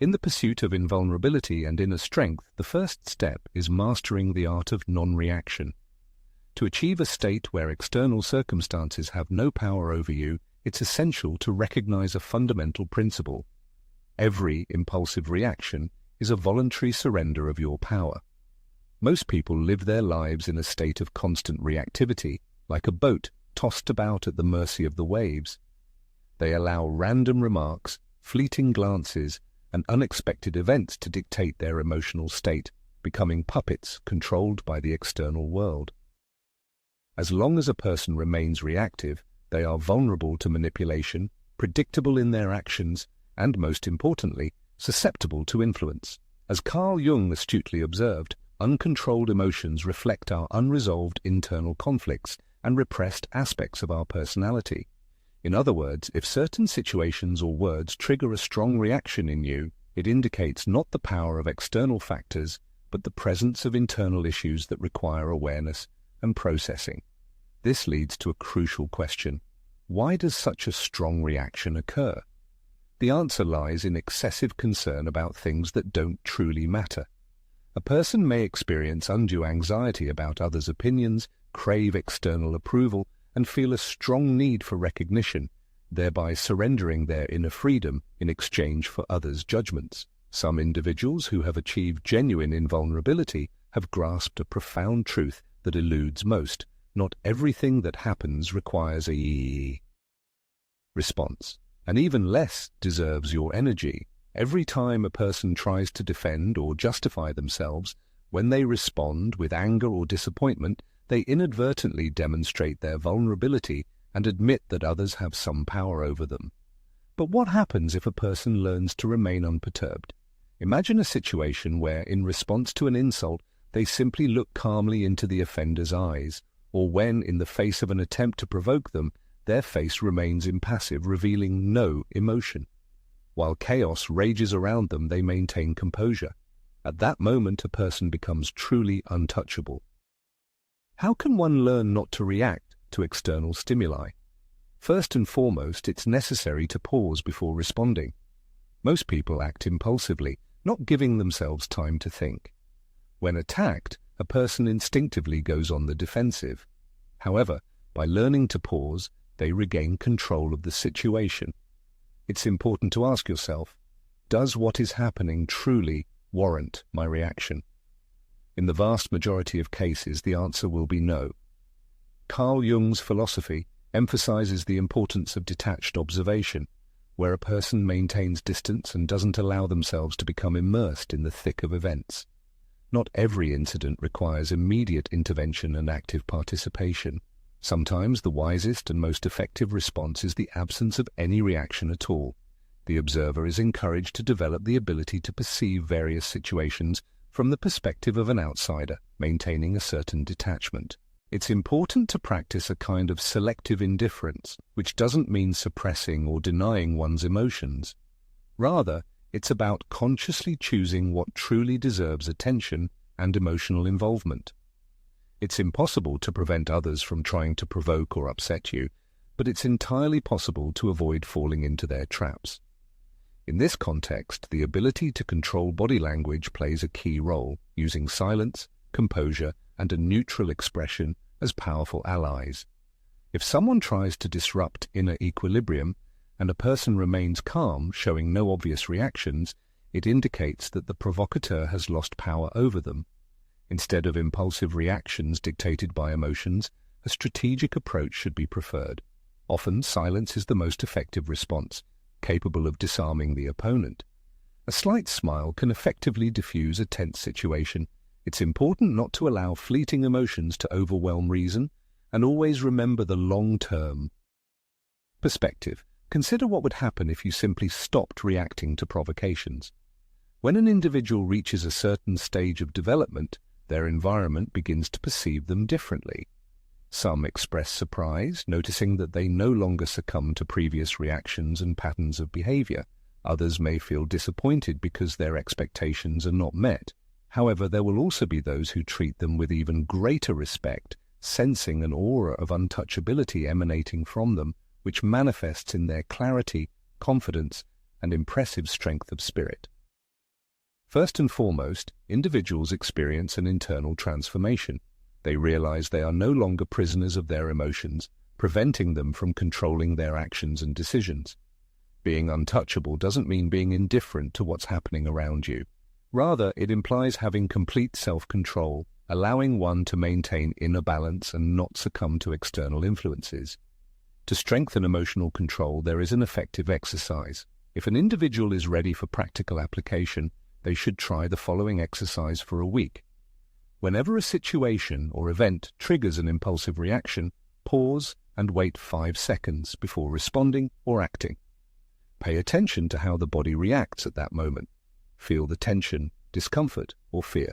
In the pursuit of invulnerability and inner strength, the first step is mastering the art of non-reaction. To achieve a state where external circumstances have no power over you, it's essential to recognize a fundamental principle. Every impulsive reaction is a voluntary surrender of your power. Most people live their lives in a state of constant reactivity, like a boat tossed about at the mercy of the waves. They allow random remarks, fleeting glances, and unexpected events to dictate their emotional state, becoming puppets controlled by the external world. As long as a person remains reactive, they are vulnerable to manipulation, predictable in their actions, and most importantly, susceptible to influence. As Carl Jung astutely observed, uncontrolled emotions reflect our unresolved internal conflicts and repressed aspects of our personality. In other words, if certain situations or words trigger a strong reaction in you, it indicates not the power of external factors, but the presence of internal issues that require awareness and processing. This leads to a crucial question. Why does such a strong reaction occur? The answer lies in excessive concern about things that don't truly matter. A person may experience undue anxiety about others' opinions, crave external approval, and feel a strong need for recognition, thereby surrendering their inner freedom in exchange for others' judgments. Some individuals who have achieved genuine invulnerability have grasped a profound truth that eludes most. Not everything that happens requires a response, and even less deserves your energy. Every time a person tries to defend or justify themselves, when they respond with anger or disappointment, they inadvertently demonstrate their vulnerability and admit that others have some power over them. But what happens if a person learns to remain unperturbed? Imagine a situation where, in response to an insult, they simply look calmly into the offender's eyes, or when, in the face of an attempt to provoke them, their face remains impassive, revealing no emotion. While chaos rages around them, they maintain composure. At that moment, a person becomes truly untouchable. How can one learn not to react to external stimuli? First and foremost, it's necessary to pause before responding. Most people act impulsively, not giving themselves time to think. When attacked, a person instinctively goes on the defensive. However, by learning to pause, they regain control of the situation. It's important to ask yourself, does what is happening truly warrant my reaction? In the vast majority of cases, the answer will be no. Carl Jung's philosophy emphasizes the importance of detached observation, where a person maintains distance and doesn't allow themselves to become immersed in the thick of events. Not every incident requires immediate intervention and active participation. Sometimes the wisest and most effective response is the absence of any reaction at all. The observer is encouraged to develop the ability to perceive various situations from the perspective of an outsider, maintaining a certain detachment. It's important to practice a kind of selective indifference, which doesn't mean suppressing or denying one's emotions. Rather, it's about consciously choosing what truly deserves attention and emotional involvement. It's impossible to prevent others from trying to provoke or upset you, but it's entirely possible to avoid falling into their traps. In this context, the ability to control body language plays a key role, using silence, composure, and a neutral expression as powerful allies. If someone tries to disrupt inner equilibrium, and a person remains calm, showing no obvious reactions, it indicates that the provocateur has lost power over them. Instead of impulsive reactions dictated by emotions, a strategic approach should be preferred. Often, silence is the most effective response, capable of disarming the opponent. A slight smile can effectively diffuse a tense situation. It's important not to allow fleeting emotions to overwhelm reason, and always remember the long-term perspective. Consider what would happen if you simply stopped reacting to provocations. When an individual reaches a certain stage of development, their environment begins to perceive them differently. Some express surprise, noticing that they no longer succumb to previous reactions and patterns of behavior. Others may feel disappointed because their expectations are not met. However, there will also be those who treat them with even greater respect, sensing an aura of untouchability emanating from them, which manifests in their clarity, confidence, and impressive strength of spirit. First and foremost, individuals experience an internal transformation. They realize they are no longer prisoners of their emotions, preventing them from controlling their actions and decisions. Being untouchable doesn't mean being indifferent to what's happening around you. Rather, it implies having complete self-control, allowing one to maintain inner balance and not succumb to external influences. To strengthen emotional control, there is an effective exercise. If an individual is ready for practical application, they should try the following exercise for a week. Whenever a situation or event triggers an impulsive reaction, pause and wait 5 seconds before responding or acting. Pay attention to how the body reacts at that moment. Feel the tension, discomfort, or fear.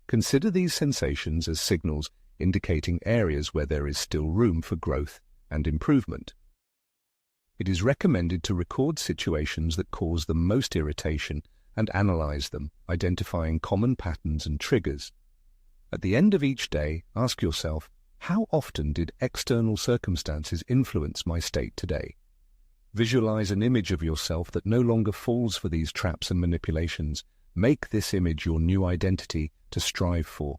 Consider these sensations as signals indicating areas where there is still room for growth and improvement. It is recommended to record situations that cause the most irritation and analyze them, identifying common patterns and triggers. At the end of each day, ask yourself, how often did external circumstances influence my state today? Visualize an image of yourself that no longer falls for these traps and manipulations. Make this image your new identity to strive for.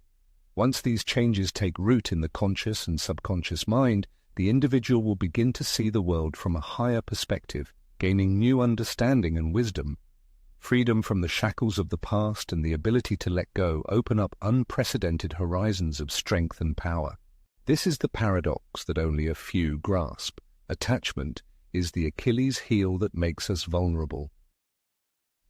Once these changes take root in the conscious and subconscious mind, the individual will begin to see the world from a higher perspective, gaining new understanding and wisdom. Freedom from the shackles of the past and the ability to let go open up unprecedented horizons of strength and power. This is the paradox that only a few grasp. Attachment is the Achilles heel that makes us vulnerable.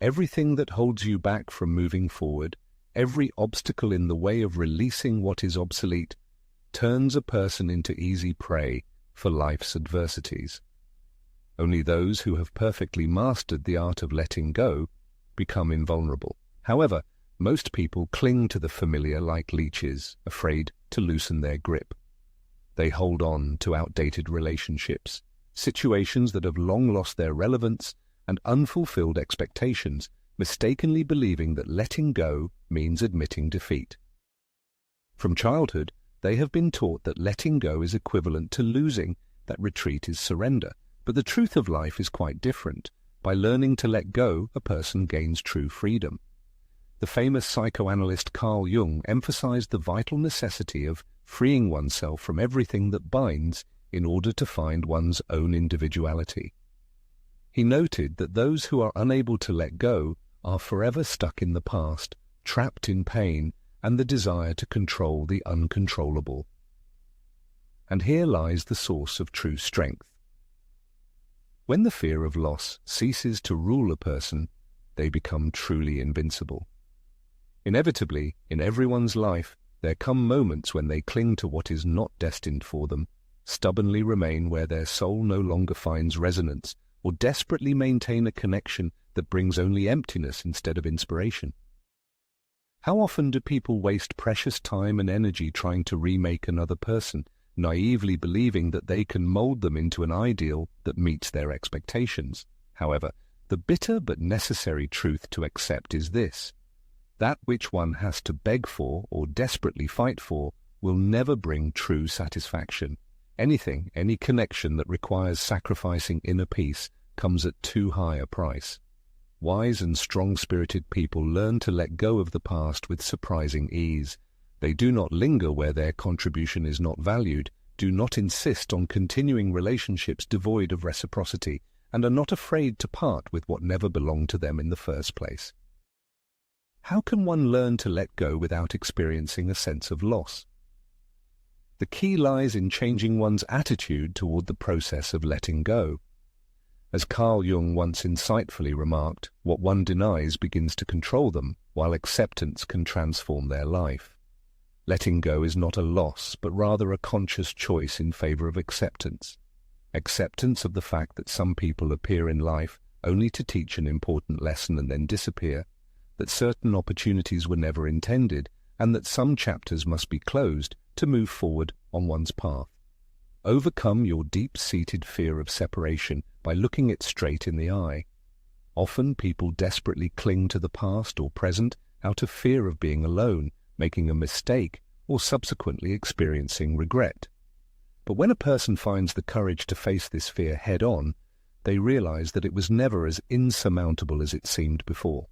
Everything that holds you back from moving forward, every obstacle in the way of releasing what is obsolete, turns a person into easy prey for life's adversities. Only those who have perfectly mastered the art of letting go become invulnerable. However, most people cling to the familiar like leeches, afraid to loosen their grip. They hold on to outdated relationships, situations that have long lost their relevance, and unfulfilled expectations, mistakenly believing that letting go means admitting defeat. From childhood, they have been taught that letting go is equivalent to losing, that retreat is surrender. But the truth of life is quite different. By learning to let go, a person gains true freedom. The famous psychoanalyst Carl Jung emphasized the vital necessity of freeing oneself from everything that binds in order to find one's own individuality. He noted that those who are unable to let go are forever stuck in the past, trapped in pain and the desire to control the uncontrollable. And here lies the source of true strength. When the fear of loss ceases to rule a person, they become truly invincible. Inevitably, in everyone's life, there come moments when they cling to what is not destined for them, stubbornly remain where their soul no longer finds resonance, or desperately maintain a connection that brings only emptiness instead of inspiration. How often do people waste precious time and energy trying to remake another person, naively believing that they can mold them into an ideal that meets their expectations? However, the bitter but necessary truth to accept is this: that which one has to beg for or desperately fight for will never bring true satisfaction. Any connection that requires sacrificing inner peace comes at too high a price. Wise and strong-spirited people learn to let go of the past with surprising ease. They do not linger where their contribution is not valued, do not insist on continuing relationships devoid of reciprocity, and are not afraid to part with what never belonged to them in the first place. How can one learn to let go without experiencing a sense of loss? The key lies in changing one's attitude toward the process of letting go. As Carl Jung once insightfully remarked, what one denies begins to control them, while acceptance can transform their life. Letting go is not a loss, but rather a conscious choice in favor of acceptance. Acceptance of the fact that some people appear in life only to teach an important lesson and then disappear, that certain opportunities were never intended, and that some chapters must be closed to move forward on one's path. Overcome your deep-seated fear of separation by looking it straight in the eye. Often people desperately cling to the past or present out of fear of being alone, making a mistake, or subsequently experiencing regret. But when a person finds the courage to face this fear head-on, they realize that it was never as insurmountable as it seemed before.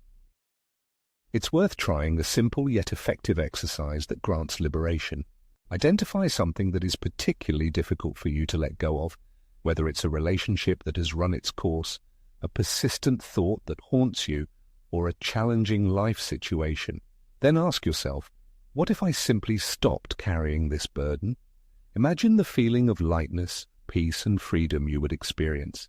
It's worth trying a simple yet effective exercise that grants liberation. Identify something that is particularly difficult for you to let go of, whether it's a relationship that has run its course, a persistent thought that haunts you, or a challenging life situation. Then ask yourself, what if I simply stopped carrying this burden? Imagine the feeling of lightness, peace, and freedom you would experience.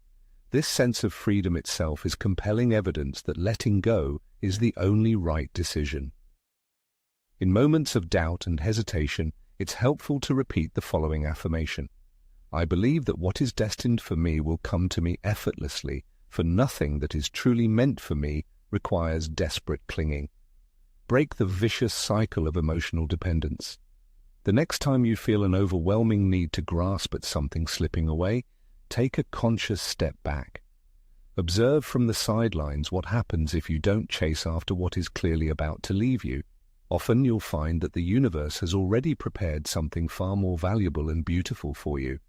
This sense of freedom itself is compelling evidence that letting go is the only right decision. In moments of doubt and hesitation, it's helpful to repeat the following affirmation. I believe that what is destined for me will come to me effortlessly, for nothing that is truly meant for me requires desperate clinging. Break the vicious cycle of emotional dependence. The next time you feel an overwhelming need to grasp at something slipping away, take a conscious step back. Observe from the sidelines what happens if you don't chase after what is clearly about to leave you. Often you'll find that the universe has already prepared something far more valuable and beautiful for you.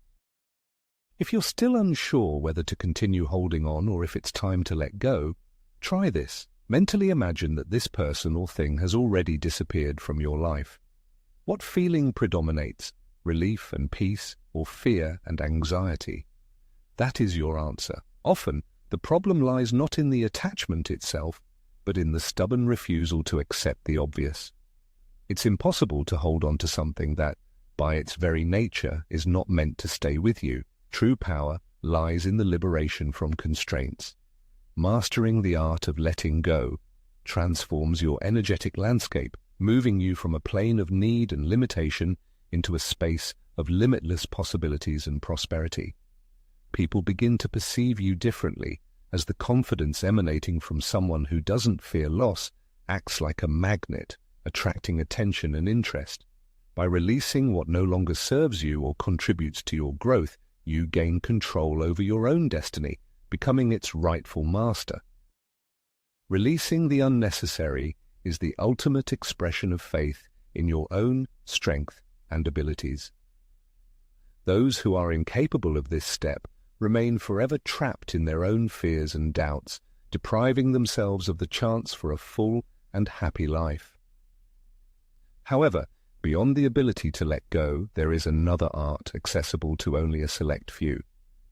If you're still unsure whether to continue holding on or if it's time to let go, try this. Mentally imagine that this person or thing has already disappeared from your life. What feeling predominates? Relief and peace, or fear and anxiety? That is your answer. Often, the problem lies not in the attachment itself, but in the stubborn refusal to accept the obvious. It's impossible to hold on to something that, by its very nature, is not meant to stay with you. True power lies in the liberation from constraints. Mastering the art of letting go transforms your energetic landscape, moving you from a plane of need and limitation into a space of limitless possibilities and prosperity. People begin to perceive you differently, as the confidence emanating from someone who doesn't fear loss acts like a magnet, attracting attention and interest. By releasing what no longer serves you or contributes to your growth, you gain control over your own destiny, becoming its rightful master. Releasing the unnecessary is the ultimate expression of faith in your own strength and abilities. Those who are incapable of this step remain forever trapped in their own fears and doubts, depriving themselves of the chance for a full and happy life. However, beyond the ability to let go, there is another art accessible to only a select few,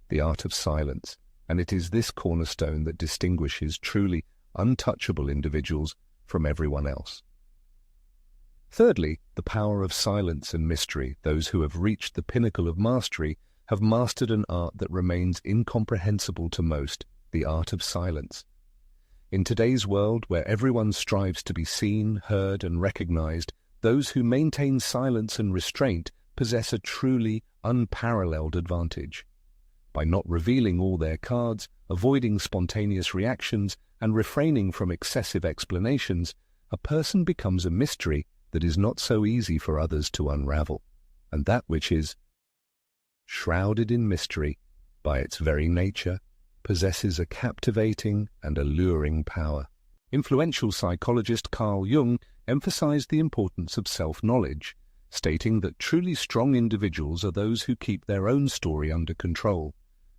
the art of silence, and it is this cornerstone that distinguishes truly untouchable individuals from everyone else. Thirdly, the power of silence and mystery. Those who have reached the pinnacle of mastery have mastered an art that remains incomprehensible to most, the art of silence. In today's world, where everyone strives to be seen, heard, and recognized, those who maintain silence and restraint possess a truly unparalleled advantage. By not revealing all their cards, avoiding spontaneous reactions, and refraining from excessive explanations, a person becomes a mystery that is not so easy for others to unravel, and that which is shrouded in mystery by its very nature possesses a captivating and alluring power. Influential psychologist Carl Jung emphasized the importance of self-knowledge, stating that truly strong individuals are those who keep their own story under control.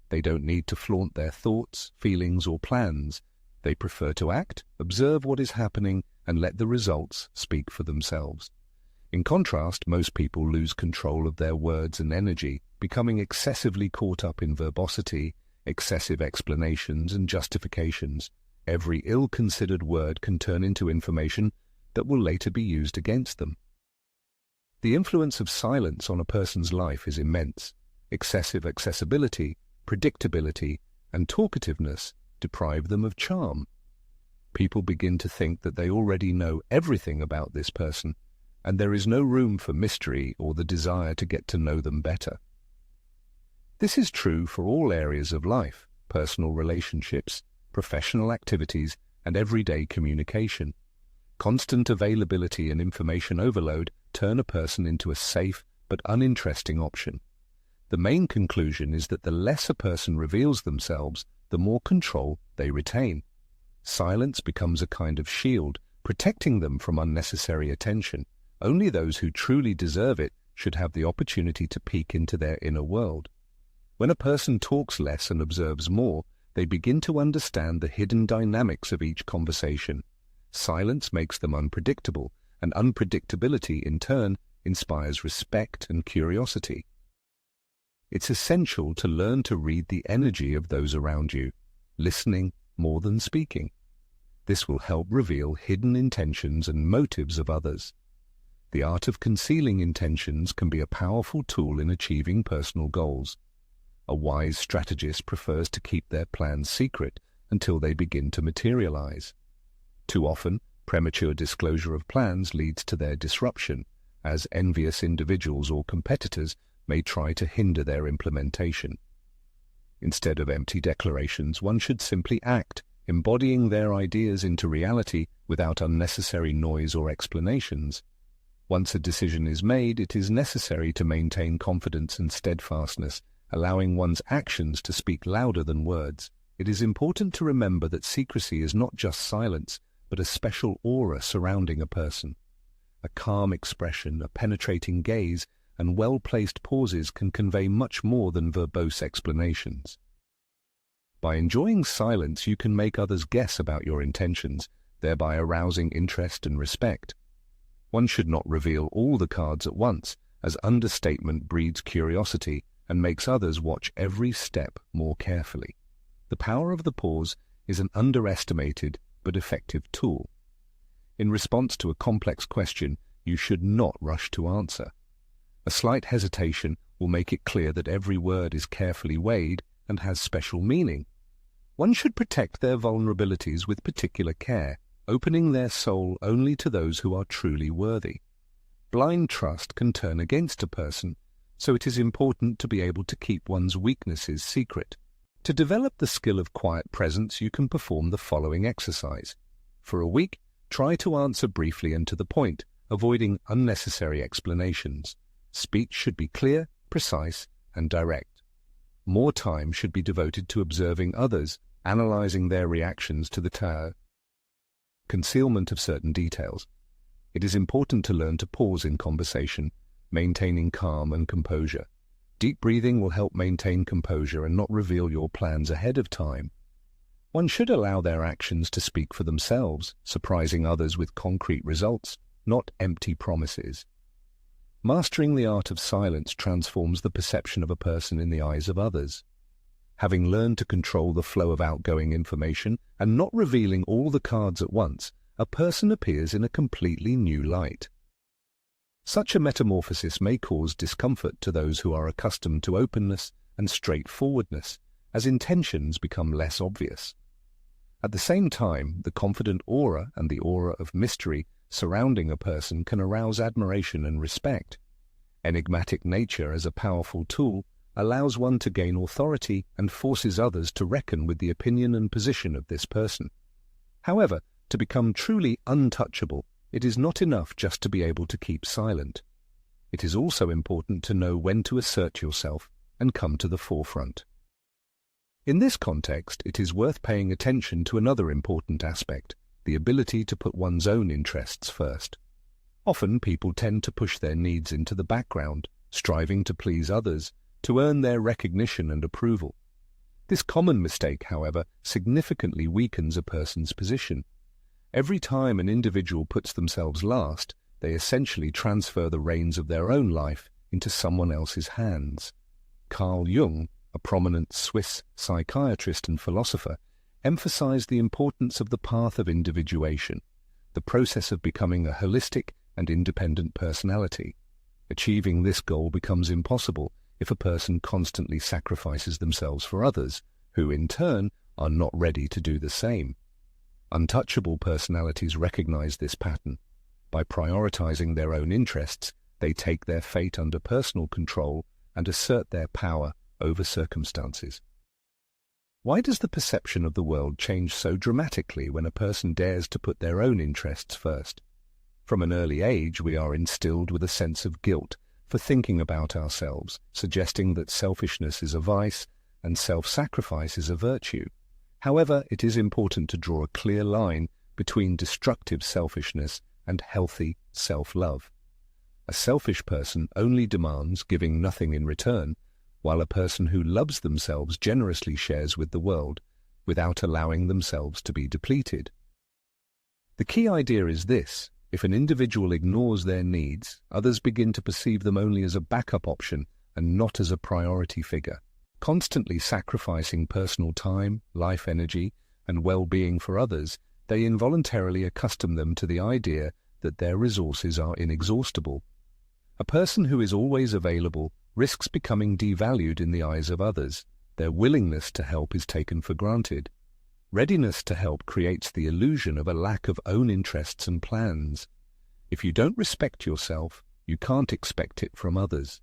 They don't need to flaunt their thoughts, feelings, or plans. They prefer to act, observe what is happening, and let the results speak for themselves. In contrast, most people lose control of their words and energy, becoming excessively caught up in verbosity, excessive explanations, and justifications. Every ill-considered word can turn into information that will later be used against them. The influence of silence on a person's life is immense. Excessive accessibility, predictability, and talkativeness deprive them of charm. People begin to think that they already know everything about this person, and there is no room for mystery or the desire to get to know them better. This is true for all areas of life, personal relationships, professional activities, and everyday communication. Constant availability and information overload turn a person into a safe but uninteresting option. The main conclusion is that the less a person reveals themselves, the more control they retain. Silence becomes a kind of shield, protecting them from unnecessary attention. Only those who truly deserve it should have the opportunity to peek into their inner world. When a person talks less and observes more, they begin to understand the hidden dynamics of each conversation. Silence makes them unpredictable, and unpredictability, in turn, inspires respect and curiosity. It's essential to learn to read the energy of those around you, listening more than speaking. This will help reveal hidden intentions and motives of others. The art of concealing intentions can be a powerful tool in achieving personal goals. A wise strategist prefers to keep their plans secret until they begin to materialize. Too often, premature disclosure of plans leads to their disruption, as envious individuals or competitors may try to hinder their implementation. Instead of empty declarations, one should simply act, embodying their ideas into reality without unnecessary noise or explanations. Once a decision is made, it is necessary to maintain confidence and steadfastness, allowing one's actions to speak louder than words. It is important to remember that secrecy is not just silence, but a special aura surrounding a person. A calm expression, a penetrating gaze, and well-placed pauses can convey much more than verbose explanations. By enjoying silence, you can make others guess about your intentions, thereby arousing interest and respect. One should not reveal all the cards at once, as understatement breeds curiosity and makes others watch every step more carefully. The power of the pause is an underestimated but effective tool. In response to a complex question, you should not rush to answer. A slight hesitation will make it clear that every word is carefully weighed and has special meaning. One should protect their vulnerabilities with particular care, opening their soul only to those who are truly worthy. Blind trust can turn against a person, so it is important to be able to keep one's weaknesses secret. To develop the skill of quiet presence, you can perform the following exercise. For a week, try to answer briefly and to the point, avoiding unnecessary explanations. Speech should be clear, precise, and direct. More time should be devoted to observing others, analyzing their reactions to the concealment of certain details. It is important to learn to pause in conversation, maintaining calm and composure. Deep breathing will help maintain composure and not reveal your plans ahead of time. One should allow their actions to speak for themselves, surprising others with concrete results, not empty promises. Mastering the art of silence transforms the perception of a person in the eyes of others. Having learned to control the flow of outgoing information and not revealing all the cards at once, a person appears in a completely new light. Such a metamorphosis may cause discomfort to those who are accustomed to openness and straightforwardness, as intentions become less obvious. At the same time, the confident aura and the aura of mystery surrounding a person can arouse admiration and respect. Enigmatic nature as a powerful tool allows one to gain authority and forces others to reckon with the opinion and position of this person. However, to become truly untouchable, it is not enough just to be able to keep silent. It is also important to know when to assert yourself and come to the forefront. In this context, it is worth paying attention to another important aspect, the ability to put one's own interests first. Often people tend to push their needs into the background, striving to please others, to earn their recognition and approval. This common mistake, however, significantly weakens a person's position. Every time an individual puts themselves last, they essentially transfer the reins of their own life into someone else's hands. Carl Jung, a prominent Swiss psychiatrist and philosopher, emphasized the importance of the path of individuation, the process of becoming a holistic and independent personality. Achieving this goal becomes impossible if a person constantly sacrifices themselves for others, who in turn are not ready to do the same. Untouchable personalities recognize this pattern. By prioritizing their own interests, they take their fate under personal control and assert their power over circumstances. Why does the perception of the world change so dramatically when a person dares to put their own interests first? From an early age, we are instilled with a sense of guilt for thinking about ourselves, suggesting that selfishness is a vice and self-sacrifice is a virtue. However, it is important to draw a clear line between destructive selfishness and healthy self-love. A selfish person only demands giving nothing in return, while a person who loves themselves generously shares with the world without allowing themselves to be depleted. The key idea is this: if an individual ignores their needs, others begin to perceive them only as a backup option and not as a priority figure. Constantly sacrificing personal time, life energy, and well-being for others, they involuntarily accustom them to the idea that their resources are inexhaustible. A person who is always available risks becoming devalued in the eyes of others. Their willingness to help is taken for granted. Readiness to help creates the illusion of a lack of own interests and plans. If you don't respect yourself, you can't expect it from others.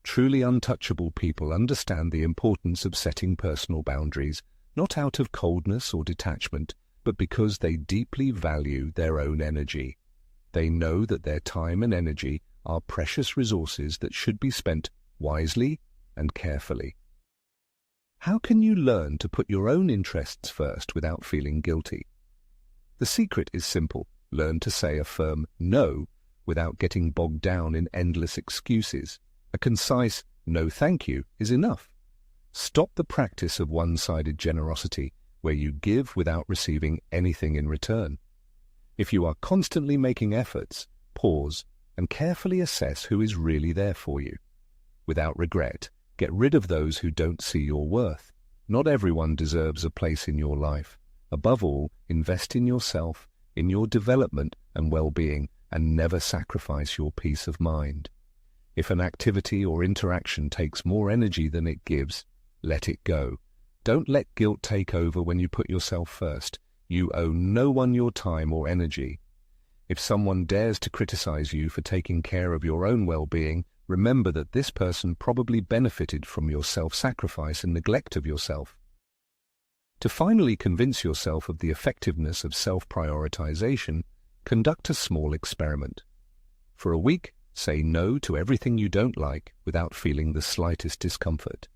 Truly untouchable people understand the importance of setting personal boundaries, not out of coldness or detachment, but because they deeply value their own energy. They know that their time and energy are precious resources that should be spent wisely and carefully. How can you learn to put your own interests first without feeling guilty? The secret is simple. Learn to say a firm no without getting bogged down in endless excuses. A concise "no thank you" is enough. Stop the practice of one-sided generosity, where you give without receiving anything in return. If you are constantly making efforts, pause and carefully assess who is really there for you. Without regret, get rid of those who don't see your worth. Not everyone deserves a place in your life. Above all, invest in yourself, in your development and well-being, and never sacrifice your peace of mind. If an activity or interaction takes more energy than it gives, let it go. Don't let guilt take over when you put yourself first. You owe no one your time or energy. If someone dares to criticize you for taking care of your own well-being, remember that this person probably benefited from your self-sacrifice and neglect of yourself. To finally convince yourself of the effectiveness of self-prioritization, conduct a small experiment. For a week, say no to everything you don't like without feeling the slightest discomfort.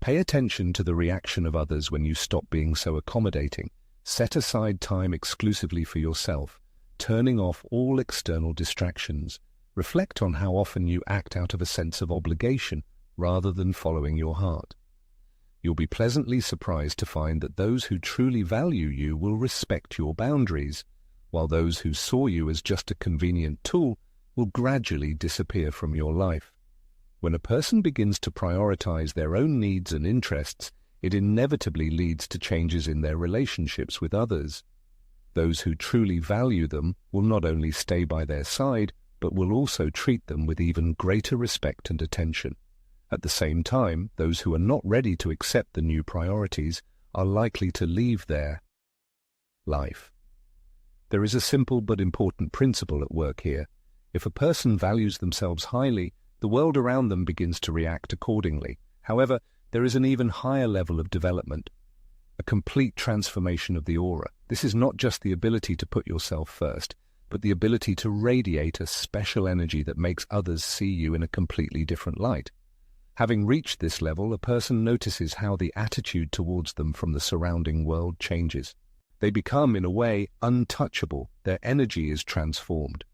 Pay attention to the reaction of others when you stop being so accommodating. Set aside time exclusively for yourself, turning off all external distractions. Reflect on how often you act out of a sense of obligation rather than following your heart. You'll be pleasantly surprised to find that those who truly value you will respect your boundaries, while those who saw you as just a convenient tool will gradually disappear from your life. When a person begins to prioritize their own needs and interests, it inevitably leads to changes in their relationships with others. Those who truly value them will not only stay by their side, but will also treat them with even greater respect and attention. At the same time, those who are not ready to accept the new priorities are likely to leave their life. There is a simple but important principle at work here. If a person values themselves highly, the world around them begins to react accordingly. However, there is an even higher level of development, a complete transformation of the aura. This is not just the ability to put yourself first, but the ability to radiate a special energy that makes others see you in a completely different light. Having reached this level, a person notices how the attitude towards them from the surrounding world changes. They become, in a way, untouchable. Their energy is transformed.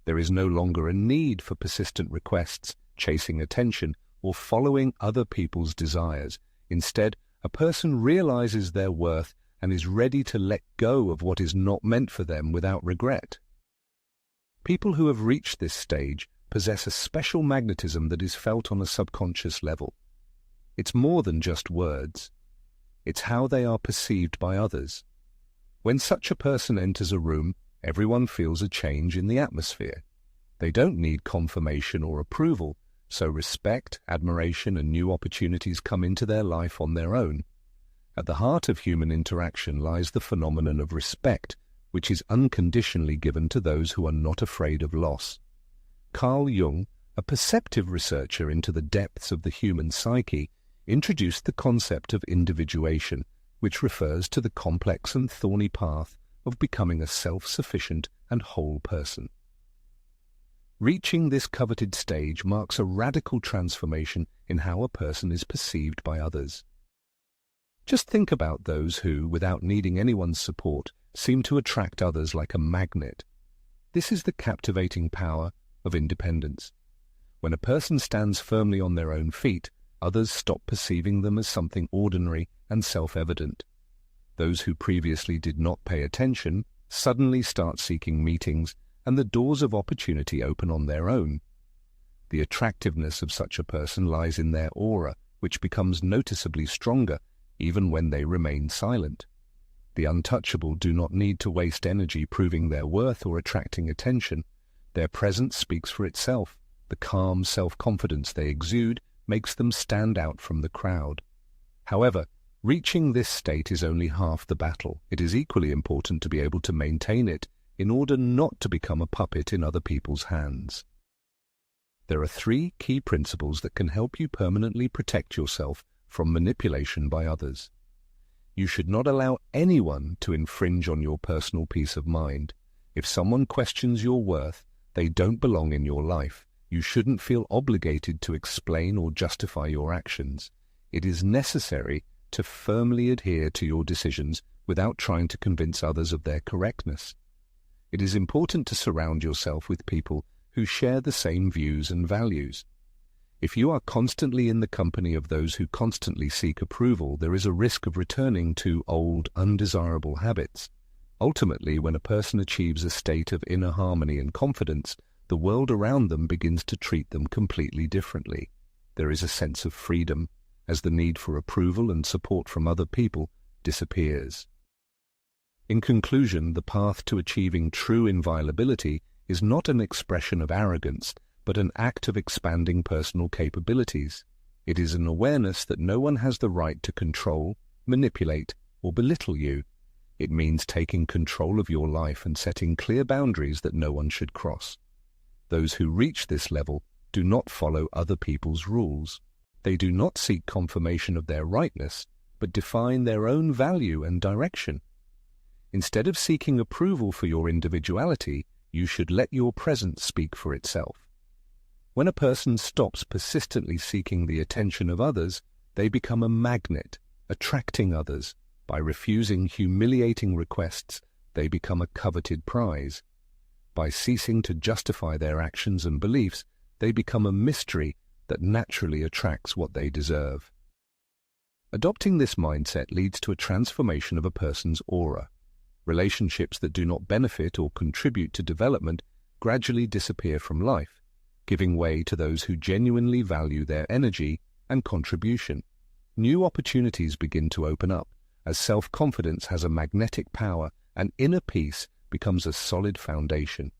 There is no longer a need for persistent requests, chasing attention, or following other people's desires. Instead, a person realizes their worth and is ready to let go of what is not meant for them without regret. People who have reached this stage possess a special magnetism that is felt on a subconscious level. It's more than just words. It's how they are perceived by others. When such a person enters a room, everyone feels a change in the atmosphere. They don't need confirmation or approval, so respect, admiration, and new opportunities come into their life on their own. At the heart of human interaction lies the phenomenon of respect, which is unconditionally given to those who are not afraid of loss. Carl Jung, a perceptive researcher into the depths of the human psyche, introduced the concept of individuation, which refers to the complex and thorny path of becoming a self-sufficient and whole person. Reaching this coveted stage marks a radical transformation in how a person is perceived by others. Just think about those who, without needing anyone's support, seem to attract others like a magnet. This is the captivating power of independence. When a person stands firmly on their own feet, others stop perceiving them as something ordinary and self-evident. Those who previously did not pay attention suddenly start seeking meetings, and the doors of opportunity open on their own. The attractiveness of such a person lies in their aura, which becomes noticeably stronger even when they remain silent. The untouchable do not need to waste energy proving their worth or attracting attention. Their presence speaks for itself. The calm self-confidence they exude makes them stand out from the crowd. However, reaching this state is only half the battle. It is equally important to be able to maintain it in order not to become a puppet in other people's hands. There are 3 key principles that can help you permanently protect yourself from manipulation by others. You should not allow anyone to infringe on your personal peace of mind. If someone questions your worth, they don't belong in your life. You shouldn't feel obligated to explain or justify your actions. It is necessary to firmly adhere to your decisions without trying to convince others of their correctness. It is important to surround yourself with people who share the same views and values. If you are constantly in the company of those who constantly seek approval, there is a risk of returning to old, undesirable habits. Ultimately, when a person achieves a state of inner harmony and confidence, the world around them begins to treat them completely differently. There is a sense of freedom, as the need for approval and support from other people disappears. In conclusion, the path to achieving true inviolability is not an expression of arrogance, but an act of expanding personal capabilities. It is an awareness that no one has the right to control, manipulate, or belittle you. It means taking control of your life and setting clear boundaries that no one should cross. Those who reach this level do not follow other people's rules. They do not seek confirmation of their rightness, but define their own value and direction. Instead of seeking approval for your individuality, you should let your presence speak for itself. When a person stops persistently seeking the attention of others, they become a magnet, attracting others. By refusing humiliating requests, they become a coveted prize. By ceasing to justify their actions and beliefs, they become a mystery that naturally attracts what they deserve. Adopting this mindset leads to a transformation of a person's aura. Relationships that do not benefit or contribute to development gradually disappear from life, giving way to those who genuinely value their energy and contribution. New opportunities begin to open up, as self-confidence has a magnetic power and inner peace becomes a solid foundation.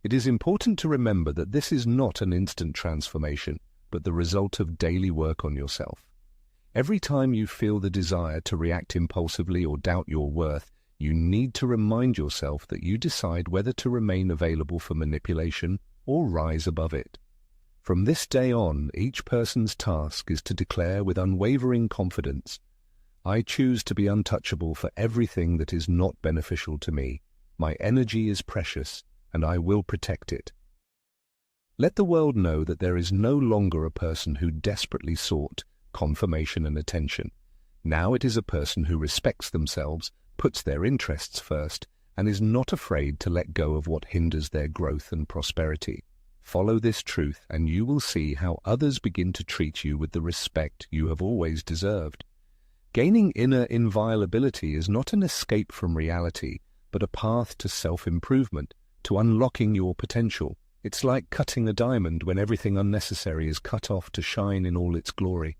It is important to remember that this is not an instant transformation, but the result of daily work on yourself. Every time you feel the desire to react impulsively or doubt your worth, you need to remind yourself that you decide whether to remain available for manipulation or rise above it. From this day on, each person's task is to declare with unwavering confidence, "I choose to be untouchable for everything that is not beneficial to me. My energy is precious, and I will protect it." Let the world know that there is no longer a person who desperately sought confirmation and attention. Now it is a person who respects themselves, puts their interests first, and is not afraid to let go of what hinders their growth and prosperity. Follow this truth, and you will see how others begin to treat you with the respect you have always deserved. Gaining inner inviolability is not an escape from reality, but a path to self-improvement, to unlocking your potential. It's like cutting a diamond when everything unnecessary is cut off to shine in all its glory.